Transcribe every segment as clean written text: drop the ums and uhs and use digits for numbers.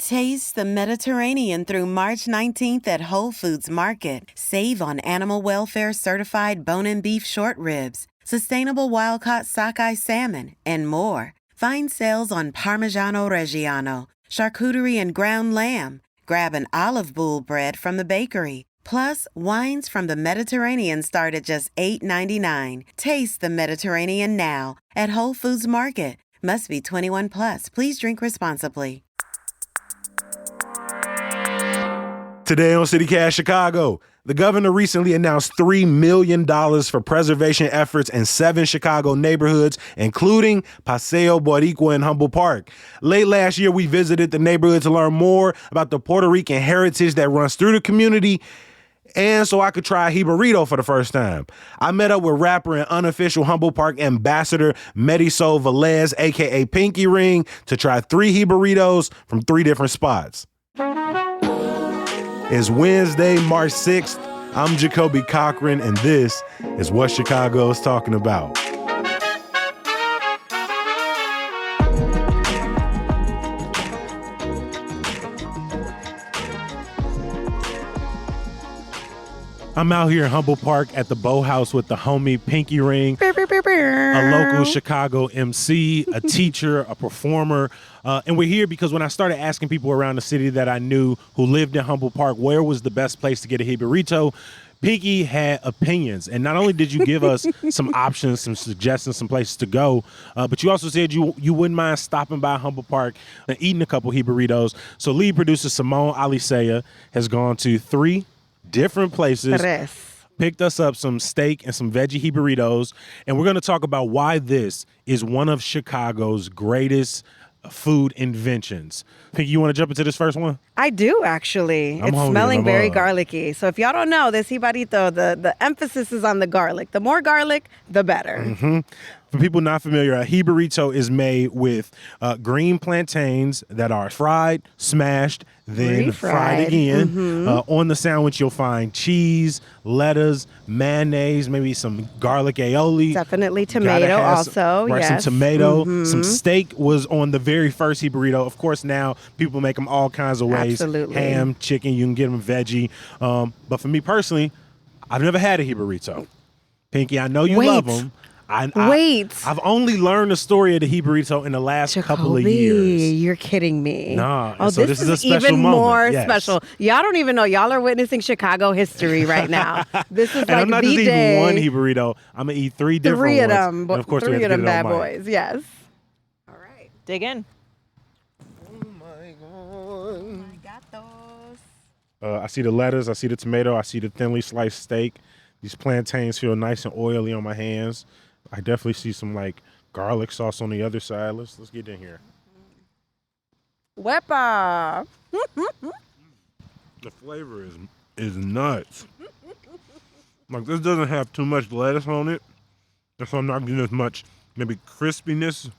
Taste the Mediterranean through March 19th at Whole Foods Market. Save on animal welfare certified bone and beef short ribs, sustainable wild-caught sockeye salmon, and more. Find sales on Parmigiano Reggiano, charcuterie and ground lamb. Grab an olive boule bread from the bakery. Plus, wines from the Mediterranean start at just $8.99. Taste the Mediterranean now at Whole Foods Market. Must be 21 plus. Please drink responsibly. Today on CityCast Chicago, the governor recently announced $3 million for preservation efforts in 7 Chicago neighborhoods, including Paseo Boricua in Humboldt Park. Late last year, we visited the neighborhood to learn more about the Puerto Rican heritage that runs through the community, and so I could try Jibarito for the first time. I met up with rapper and unofficial Humboldt Park ambassador Marisol Velez, a.k.a. Pinky Ring, to try 3 Jibaritos from 3 different spots. It's Wednesday, March 6th. I'm Jacoby Cochran, and this is What Chicago is Talking About. I'm out here in Humboldt Park at the Bow House with the homie Pinky Ring, a local Chicago MC, a teacher, a performer. And we're here because when I started asking people around the city that I knew who lived in Humboldt Park, where was the best place to get a Jibarito, Pinky had opinions. And not only did you give us some options, some suggestions, some places to go, but you also said you wouldn't mind stopping by Humboldt Park and eating a couple Jibaritos. So lead producer Simone Alicea has gone to 3 different places, picked us up some steak and some veggie Jibaritos, and we're going to talk about why this is one of Chicago's greatest food inventions. Pinky, you want to jump into this first one? I do, actually. It's smelling very garlicky. So if y'all don't know, this Jibarito, the emphasis is on the garlic. The more garlic, the better. Mm-hmm. For people not familiar, a Jibarito is made with green plantains that are fried, smashed, then fried again. Mm-hmm. On the sandwich, you'll find cheese, lettuce, mayonnaise, maybe some garlic aioli. Definitely tomato also, right, yes. Some tomato, mm-hmm. some steak was on the very first Jibarito. Of course, now people make them all kinds of ways. Absolutely. Ham, chicken, you can get them veggie. But for me personally, I've never had a Jibarito. Pinky, I know you love them. I've only learned the story of the Jibarito in the last couple of years. You're kidding me. Nah. Oh, so this is a special even moment. more Yes. special. Y'all don't even know. Y'all are witnessing Chicago history right now. This is and like I'm not the just day. eating one Jibarito. I'm going to eat 3 different ones. 3 of them. And of course, 3 of them bad mic. boys. Yes. All right. Dig in. Oh, my God. Oh my gatos. I see the lettuce. I see the tomato. I see the thinly sliced steak. These plantains feel nice and oily on my hands. I definitely see some like garlic sauce on the other side. Let's get in here. Wepa. The flavor is nuts. Like this doesn't have too much lettuce on it, and so I'm not getting as much maybe crispiness.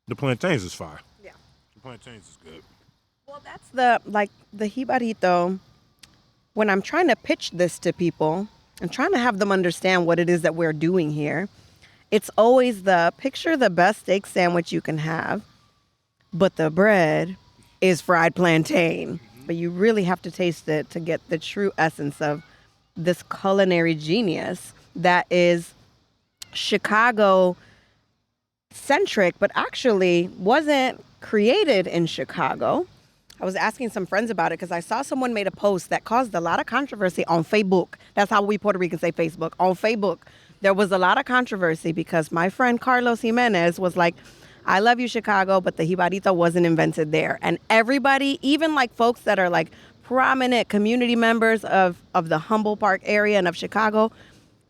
The plantains is fire. Yeah. The plantains is good. Well, that's the Jibarito. When I'm trying to pitch this to people and trying to have them understand what it is that we're doing here, it's always picture the best steak sandwich you can have, but the bread is fried plantain. But you really have to taste it to get the true essence of this culinary genius that is Chicago-centric, but actually wasn't created in Chicago. I was asking some friends about it because I saw someone made a post that caused a lot of controversy on Facebook. That's how we Puerto Ricans say Facebook. On Facebook, there was a lot of controversy because my friend Carlos Jimenez was like, I love you, Chicago, but the Jibarito wasn't invented there. And everybody, even like folks that are like prominent community members of the Humboldt Park area and of Chicago,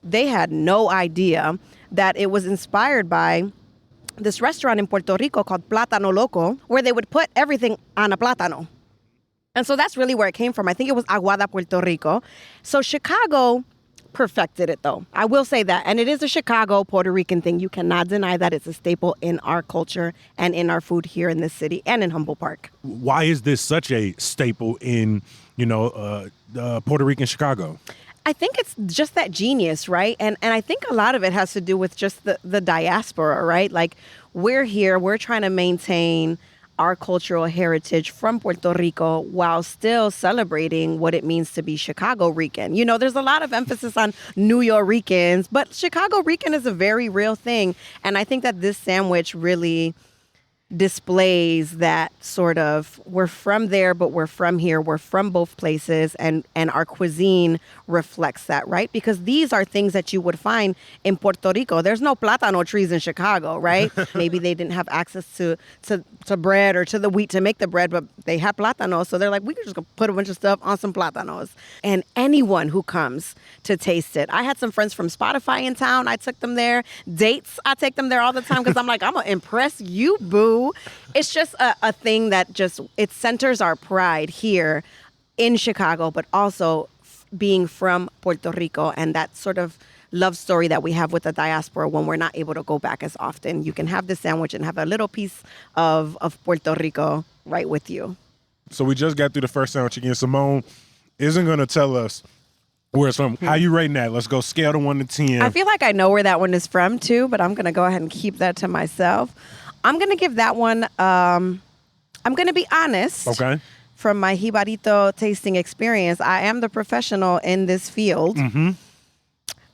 they had no idea that it was inspired by this restaurant in Puerto Rico called Plátano Loco, where they would put everything on a plátano. And so that's really where it came from. I think it was Aguada, Puerto Rico. So Chicago perfected it, though. I will say that. And it is a Chicago Puerto Rican thing. You cannot deny that it's a staple in our culture and in our food here in this city and in Humboldt Park. Why is this such a staple in, Puerto Rican Chicago? I think it's just that genius, right? And I think a lot of it has to do with just the diaspora, right? Like, we're here, we're trying to maintain our cultural heritage from Puerto Rico while still celebrating what it means to be Chicago Rican. You know, there's a lot of emphasis on New Yorkers, but Chicago Rican is a very real thing. And I think that this sandwich really displays that sort of, we're from there, but we're from here. We're from both places, and our cuisine reflects that, right? Because these are things that you would find in Puerto Rico. There's no plátano trees in Chicago, right? Maybe they didn't have access to bread or to the wheat to make the bread, but they have plátano. So they're like, we could just go put a bunch of stuff on some plátanos. And anyone who comes to taste it. I had some friends from Spotify in town. I took them there. Dates, I take them there all the time because I'm like, I'm going to impress you, boo. It's just a thing that just, it centers our pride here in Chicago, but also being from Puerto Rico and that sort of love story that we have with the diaspora when we're not able to go back as often. You can have this sandwich and have a little piece of Puerto Rico right with you. So we just got through the first sandwich again. Simone isn't going to tell us where it's from. How you rating that? Let's go scale to 1 to 10. I feel like I know where that one is from too, but I'm going to go ahead and keep that to myself. I'm going to give that one, I'm going to be honest. Okay. From my Jibarito tasting experience, I am the professional in this field. Mm-hmm.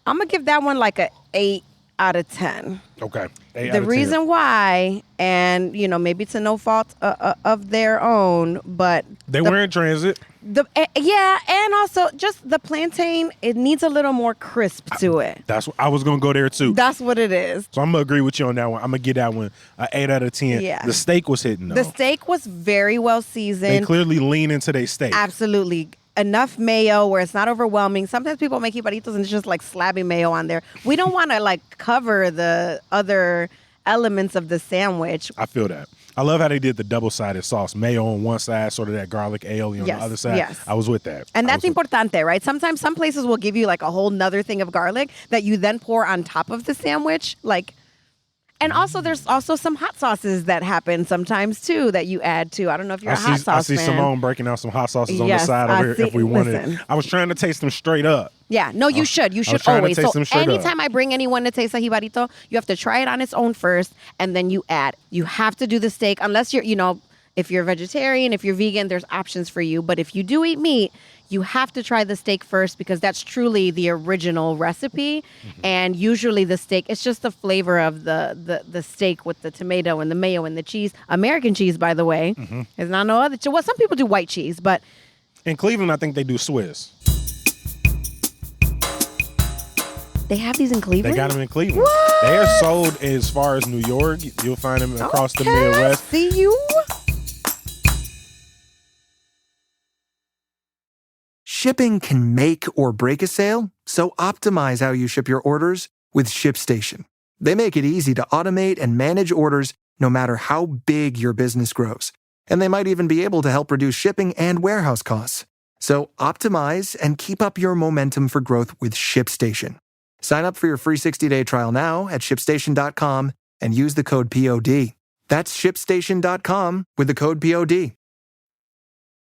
I'm going to give that one like a 8 out of 10. Okay. 8 out The of 10. reason why, and you know, maybe it's a no fault of their own, but they were in transit. Yeah, and also just the plantain, it needs a little more crisp to it. That's what I was gonna go there too. That's what it is. So I'm gonna agree with you on that one. I'm gonna give that one an 8 out of 10. Yeah. The steak was hitting though. The steak was very well They seasoned. clearly lean into their steak. Absolutely. Enough mayo where it's not overwhelming. Sometimes people make Jibaritos and it's just like slabbing mayo on there. We don't want to like cover the other elements of the sandwich. I feel that. I love how they did the double-sided sauce. Mayo on one side, sort of that garlic aioli on the other side. Yes. I was with that. And that's importante, right? Sometimes some places will give you like a whole nother thing of garlic that you then pour on top of the sandwich. And also, there's also some hot sauces that happen sometimes, too, that you add to. I don't know if you're a hot sauce I see fan. Simone breaking out some hot sauces on the Yes, side over here if we wanted listen. it. I was trying to taste them straight up. Yeah, no, you should. You should trying to always. taste So them straight up. anytime I bring anyone to taste a Jibarito, you have to try it on its own first, and then you add. You have to do the steak, unless you're, if you're vegetarian, if you're vegan, there's options for you. But if you do eat meat, you have to try the steak first because that's truly the original recipe. Mm-hmm. And usually the steak, it's just the flavor of the steak with the tomato and the mayo and the cheese. American cheese, by the way, is not no other. Well, some people do white cheese, but In Cleveland, I think they do Swiss. they have these in Cleveland? They got them in Cleveland. What? They are sold as far as New York. You'll find them across the Midwest. See you. Shipping can make or break a sale, so optimize how you ship your orders with ShipStation. They make it easy to automate and manage orders no matter how big your business grows. And they might even be able to help reduce shipping and warehouse costs. So optimize and keep up your momentum for growth with ShipStation. Sign up for your free 60-day trial now at ShipStation.com and use the code POD. That's ShipStation.com with the code POD.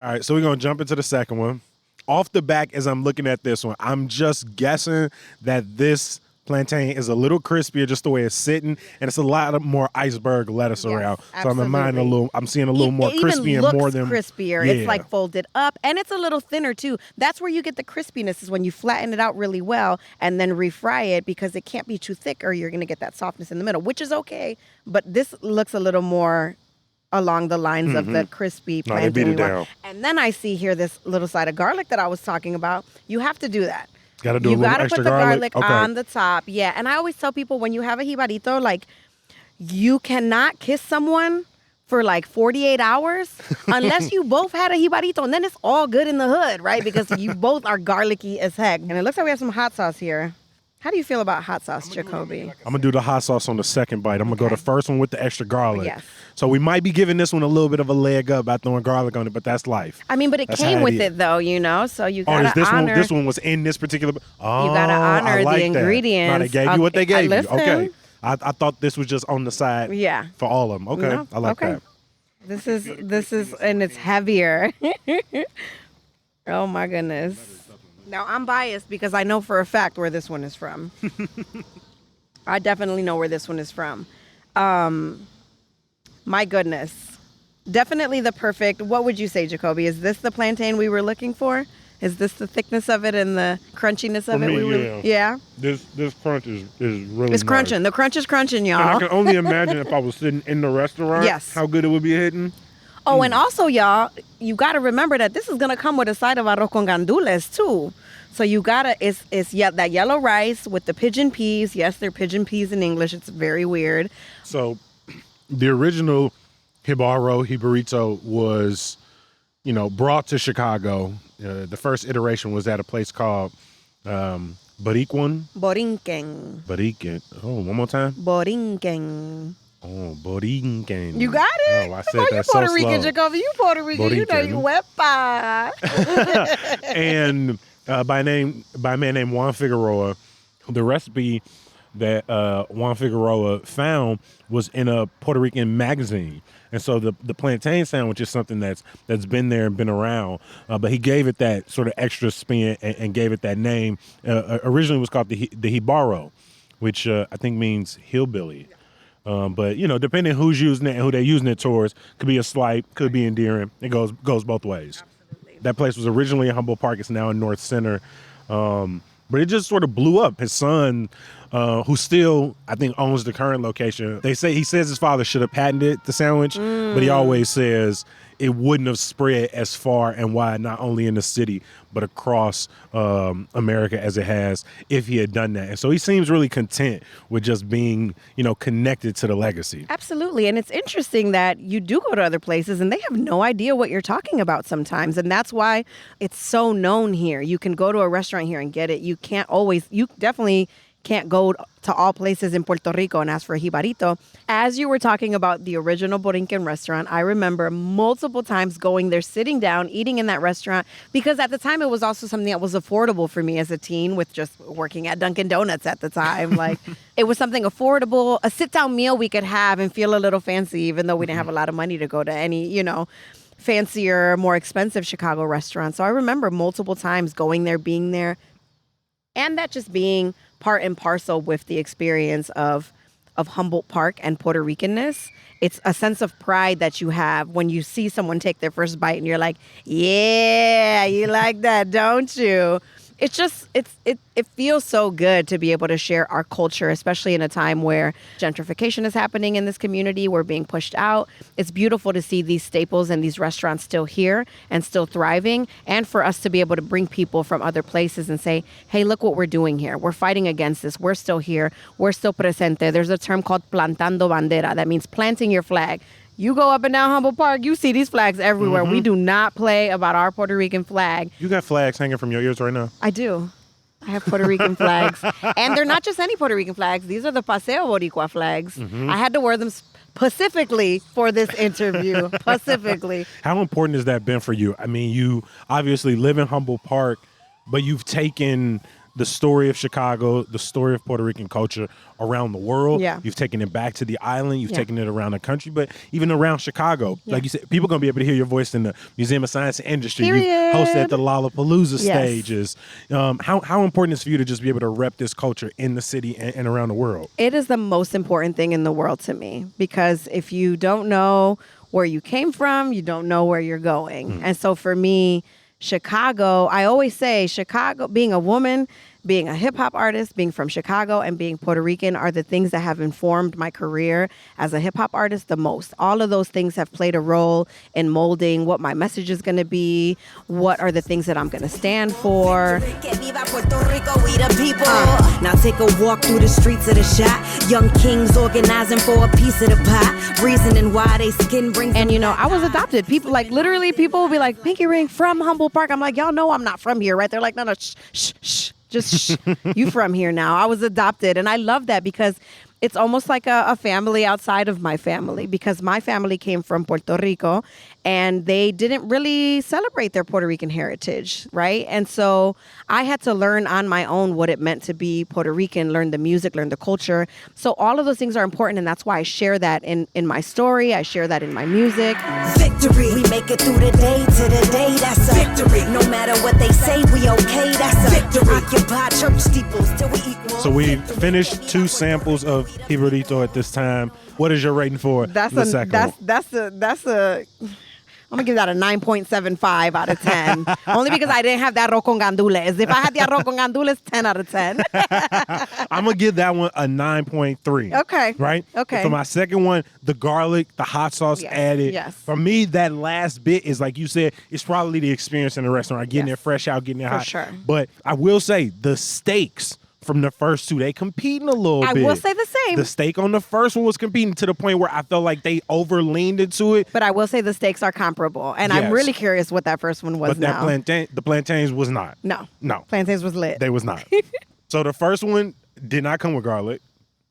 All right, so we're going to jump into the second one. Off the back, as I'm looking at this one, I'm just guessing that this plantain is a little crispier just the way it's sitting, and it's a lot of more iceberg lettuce around. So I'm seeing a little more crispy and more than crispier. Yeah. It's like folded up, and it's a little thinner too. That's where you get the crispiness, is when you flatten it out really well and then refry it, because it can't be too thick or you're going to get that softness in the middle, which is okay. But this looks a little more along the lines of the crispy plantain. they beat it down. And then I see here this little side of garlic that I was talking about. You have to do that. Got to do You a little gotta extra put the garlic. garlic on the top. Yeah. And I always tell people, when you have a Jibarito, like, you cannot kiss someone for like 48 hours unless you both had a Jibarito. And then it's all good in the hood, right? Because you both are garlicky as heck. And it looks like we have some hot sauce here. How do you feel about hot sauce, Jacoby? I'm going to do the hot sauce on the second bite. I'm going to go the first one with the extra garlic. Yes. So we might be giving this one a little bit of a leg up by throwing garlic on it, but that's life. I mean, but it That's came how with is. it though, so you Oh, gotta is this honor. one? This one was in this particular. Oh, You gotta honor I like the that. ingredients. No, they gave you what they gave you. Listen. Okay, I thought this was just on the side. Yeah. For all of them. Okay, No, I like okay. that. This is, and it's heavier. Oh my goodness. Now I'm biased because I know for a fact where this one is from. I definitely know where this one is from. My goodness. Definitely the perfect. What would you say, Jacoby? Is this the plantain we were looking for? Is this the thickness of it and the crunchiness of For it? me, Yeah. This crunch is really It's nice. crunching. The crunch is crunching, y'all. And I can only imagine if I was sitting in the restaurant, Yes. how good it would be hitting. Oh, and also, y'all, you got to remember that this is going to come with a side of arroz con gandules, too. So you got to, it's that yellow rice with the pigeon peas. Yes, they're pigeon peas in English. It's very weird. So the original Jibarito was, brought to Chicago. The first iteration was at a place called Boricuan. Borinquen. Oh, one more time. Borinquen. Oh, Borinquen. You got it? Oh, I said you that Puerto so Rican, slow. Jacoby. You Puerto Rican. You know you wepa. And by a man named Juan Figueroa, the recipe that Juan Figueroa found was in a Puerto Rican magazine. And so the plantain sandwich is something that's been there and been around, but he gave it that sort of extra spin and gave it that name. Originally, it was called the Jibaro, which I think means hillbilly. But depending who's using it and who they're using it towards, could be a slight, could be endearing. It goes both ways. Absolutely. That place was originally in Humboldt Park. It's now in North Center. But it just sort of blew up. His son, who still, I think, owns the current location, he says his father should have patented the sandwich, but he always says it wouldn't have spread as far and wide, not only in the city, but across America as it has if he had done that. And so he seems really content with just being, connected to the legacy. Absolutely. And it's interesting that you do go to other places and they have no idea what you're talking about sometimes. And that's why it's so known here. You can go to a restaurant here and get it. You definitely can't go to all places in Puerto Rico and ask for a jibarito. As you were talking about the original Borinquen restaurant, I remember multiple times going there, sitting down, eating in that restaurant, because at the time it was also something that was affordable for me as a teen with just working at Dunkin' Donuts at the time. Like, it was something affordable, a sit-down meal we could have and feel a little fancy, even though we didn't have a lot of money to go to any, fancier, more expensive Chicago restaurants. So I remember multiple times going there, being there, and that just being part and parcel with the experience of Humboldt Park and Puerto Ricanness. It's a sense of pride that you have when you see someone take their first bite and you're like, yeah, you like that, don't you? It's just, it feels so good to be able to share our culture, especially in a time where gentrification is happening in this community. We're being pushed out. It's beautiful to see these staples and these restaurants still here and still thriving, and for us to be able to bring people from other places and say, hey, look what we're doing here. We're fighting against this. We're still here. We're still presente. There's a term called plantando bandera. That means planting your flag. You go up and down Humboldt Park, you see these flags everywhere. We do not play about our Puerto Rican flag. You got flags hanging from your ears right now? I do. I have Puerto Rican flags. And they're not just any Puerto Rican flags. These are the Paseo Boricua flags. I had to wear them specifically for this interview. Specifically. How important has that been for you? I mean, you obviously live in Humboldt Park, but you've taken the story of Chicago, the story of Puerto Rican culture around the world. Yeah. You've taken it back to the island. You've taken it around the country, but even around Chicago. Like you said, people are going to be able to hear your voice in the Museum of Science and Industry. Period. You've hosted at the Lollapalooza stages. How important is it for you to just be able to rep this culture in the city and around the world? It is the most important thing in the world to me, because if you don't know where you came from, you don't know where you're going. And so for me, Chicago, I always say Chicago, being a woman, being a hip hop artist, being from Chicago, and being Puerto Rican are the things that have informed my career as a hip hop artist the most. All of those things have played a role in molding what my message is going to be, what are the things that I'm going to stand for. Now take a walk through the streets of the shot. Young kings organizing for a piece of the pie. Reasoning why they skin brings. And I was adopted. People literally people will be like, Pinky Ring from Humboldt Park. I'm like, y'all know I'm not from here, right? They're like, no, shh. Just shh, you from here now. I was adopted. And I love that because it's almost like a family outside of my family, because my family came from Puerto Rico and they didn't really celebrate their Puerto Rican heritage, right? And so I had to learn on my own what it meant to be Puerto Rican, learn the music, learn the culture. So all of those things are important, and that's why I share that in my story. I share that in my music. Victory, we make it through the day to the day, that's a victory. No matter what they say, we okay, that's a victory. Occupy church steeples till we equal. So we finished 2 samples of Jibarito at this time. What is your rating for the second one? That's a. I'm gonna give that a 9.75 out of 10. Only because I didn't have that arroz con gandules. If I had the arroz con gandules, 10 out of 10. I'm gonna give that one a 9.3. Okay. Right? Okay. For my second one, the garlic, the hot sauce added. Yes. For me, that last bit is like you said, it's probably the experience in the restaurant. Getting it fresh out, getting it hot. For sure. But I will say the steaks from the first two, they competing a little bit. I will say the same. The steak on the first one was competing to the point where I felt like they over-leaned into it. But I will say the steaks are comparable. And I'm Yes. really curious what that first one was But that the plantains was not. No. No. Plantains was lit. They was not. So the first one did not come with garlic.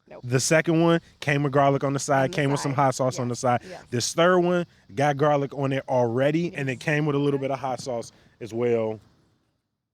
Nope. The second one came with garlic on the side, came with some hot sauce on the side. Yes. This third one got garlic on it already, and it came with a little bit of hot sauce as well.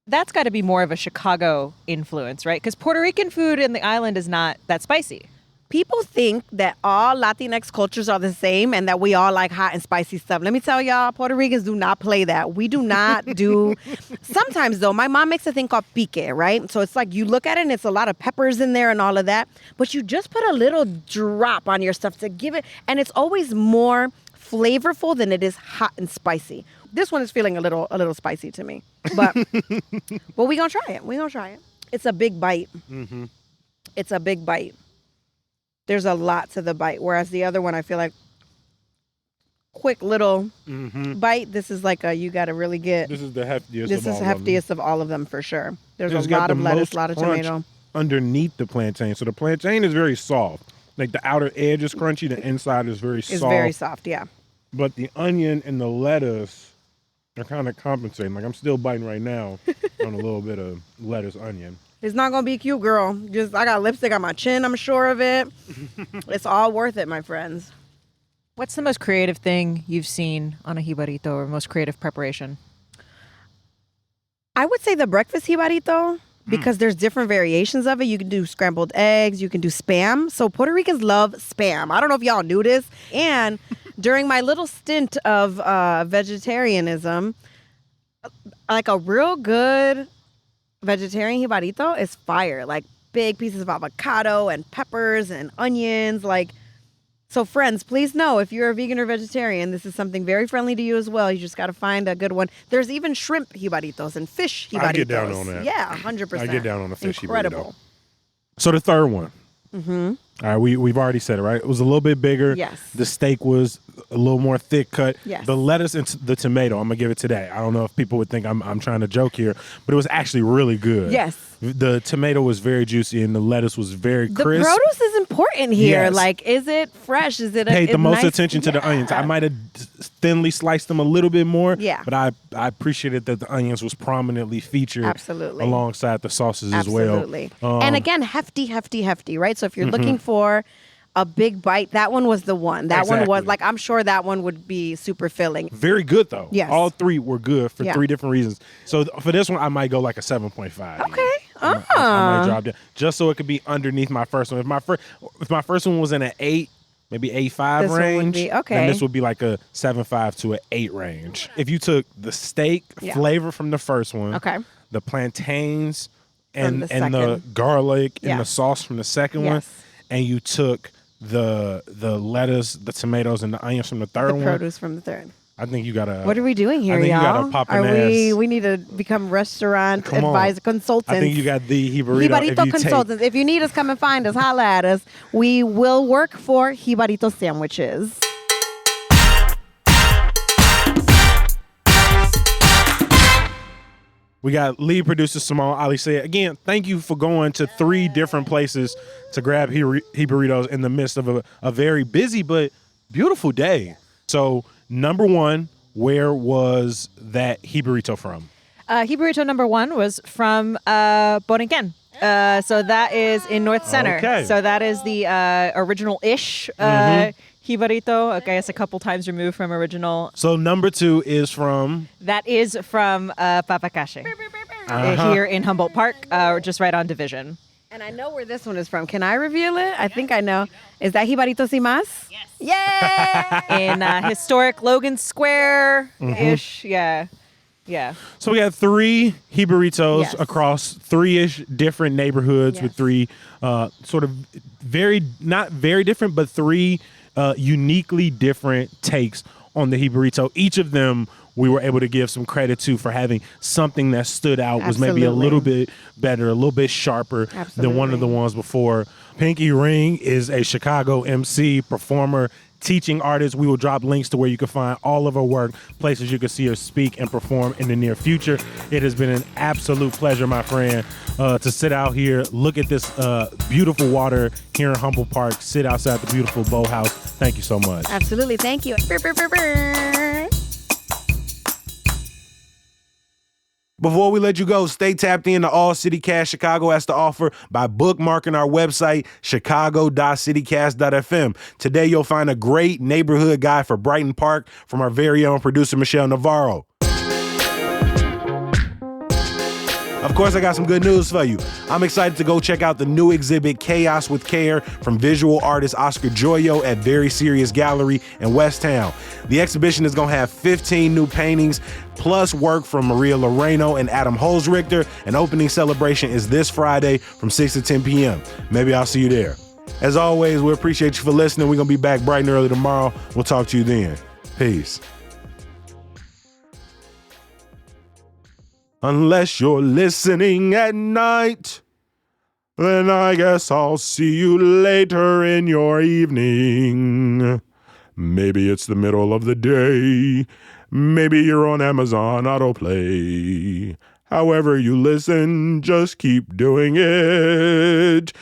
That's got to be more of a Chicago influence, right? Because Puerto Rican food in the island is not that spicy. People think that all Latinx cultures are the same and that we all like hot and spicy stuff. Let me tell y'all, Puerto Ricans do not play that. We do not do... Sometimes, though, my mom makes a thing called pique, right? So it's like you look at it and it's a lot of peppers in there and all of that. But you just put a little drop on your stuff to give it... And it's always more flavorful than it is hot and spicy. This one is feeling a little spicy to me. But well, we're going to try it. We're going to try it. It's a big bite. Mm-hmm. It's a big bite. There's a lot to the bite, whereas the other one, I feel like quick little bite. This is like you got to really get. This is the heftiest. This is heftiest of all of them for sure. There's It's a got lot the of lettuce, most a lot of crunch tomato. underneath the plantain. So the plantain is very soft. Like the outer edge is crunchy, the inside is very soft. It's very soft, yeah. But the onion and the lettuce are kind of compensating. Like I'm still biting right now on a little bit of lettuce onion. It's not gonna be cute, girl. Just I got lipstick on my chin. I'm sure of it. It's all worth it, my friends. What's the most creative thing you've seen on a jibarito or most creative preparation? I would say the breakfast jibarito because there's different variations of it. You can do scrambled eggs. You can do Spam. So Puerto Ricans love Spam. I don't know if y'all knew this. And during my little stint of vegetarianism, like a real good vegetarian jibarito is fire. Like big pieces of avocado and peppers and onions. Like, so friends, please know if you're a vegan or vegetarian, this is something very friendly to you as well. You just got to find a good one. There's even shrimp jibaritos and fish jibaritos. I get down on that. Yeah, 100%. I get down on the fish Incredible. jibarito. So the third one. Mm-hmm. All right, we've already said it, right? It was a little bit bigger. Yes. The steak was a little more thick cut. Yes. The lettuce and the tomato, I'm gonna give it today. I don't know if people would think I'm trying to joke here, but it was actually really good. Yes. The tomato was very juicy and the lettuce was very The crisp. produce is important here. Yes. Like, is it fresh? Is it Paid the most nice? attention to the onions. I might have thinly sliced them a little bit more. Yeah. But I appreciated that the onions was prominently featured. Absolutely. Alongside the sauces as well. Absolutely. And again, hefty, right? So if you're looking for a big bite, that one was the one. That one was Exactly. like, I'm sure that one would be super filling. Very good though. Yes. All three were good for Yeah. three different reasons. So for this one, I might go like a 7.5. Okay. I might drop down just so it could be underneath my first one. If my first one was in an 8, maybe 8.5 This one would range, be- okay. then this would be like a 7.5 to an 8 range. If you took the steak flavor from the first one, Okay. the plantains and the and the second. garlic and Yeah. the sauce from the second one, Yes. and you took the lettuce, the tomatoes, and the onions from the third The one, produce from the third. I think you gotta. What are we doing here, I think y'all? you gotta pop an Are we? ass. We need to become restaurant Come on. advisor consultants. I think you got the Jibarito. Jibarito consultants. If you need us, come and find us. Holla at us. We will work for Jibarito sandwiches. We got lead producer Simone Ali said again. Thank you for going to 3 different places to grab Jibaritos in the midst of a very busy but beautiful day. So number 1, where was that Jibarito from? Jibarito number 1 was from Borinquen. So that is in North Center. Okay. So that is the original-ish Jibarito. Okay, it's a couple times removed from original. So number 2 is from. That is from Papacache here in Humboldt Park, just right on Division. And I know where this one is from. Can I reveal it? I think I know. Is that Jibarito Sin Más? Yes. Yay! In historic Logan Square-ish, yeah. Yeah. So we got 3 Jibaritos Yes. across 3-ish different neighborhoods with Yes. 3 sort of not very different, but 3 uniquely different takes on the Jibarito. Each of them we were able to give some credit to for having something that stood out, was maybe a little bit better, a little bit sharper than one of the ones before. Pinky Ring is a Chicago MC, performer, teaching artist. We will drop links to where you can find all of her work, places you can see her speak and perform in the near future. It has been an absolute pleasure, my friend, to sit out here, look at this beautiful water here in Humboldt Park, sit outside the beautiful Bow House. Thank you so much. Absolutely. Thank you. Before we let you go, stay tapped in to all CityCast Chicago has to offer by bookmarking our website, chicago.citycast.fm. Today, you'll find a great neighborhood guide for Brighton Park from our very own producer, Michelle Navarro. Of course, I got some good news for you. I'm excited to go check out the new exhibit, Chaos with Care, from visual artist Oscar Joyo at Very Serious Gallery in West Town. The exhibition is going to have 15 new paintings, plus work from Maria Loreno and Adam Holzrichter. An opening celebration is this Friday from 6 to 10 p.m. Maybe I'll see you there. As always, we appreciate you for listening. We're going to be back bright and early tomorrow. We'll talk to you then. Peace. Unless you're listening at night, then I guess I'll see you later in your evening. Maybe it's the middle of the day. Maybe you're on Amazon Autoplay. However you listen, just keep doing it.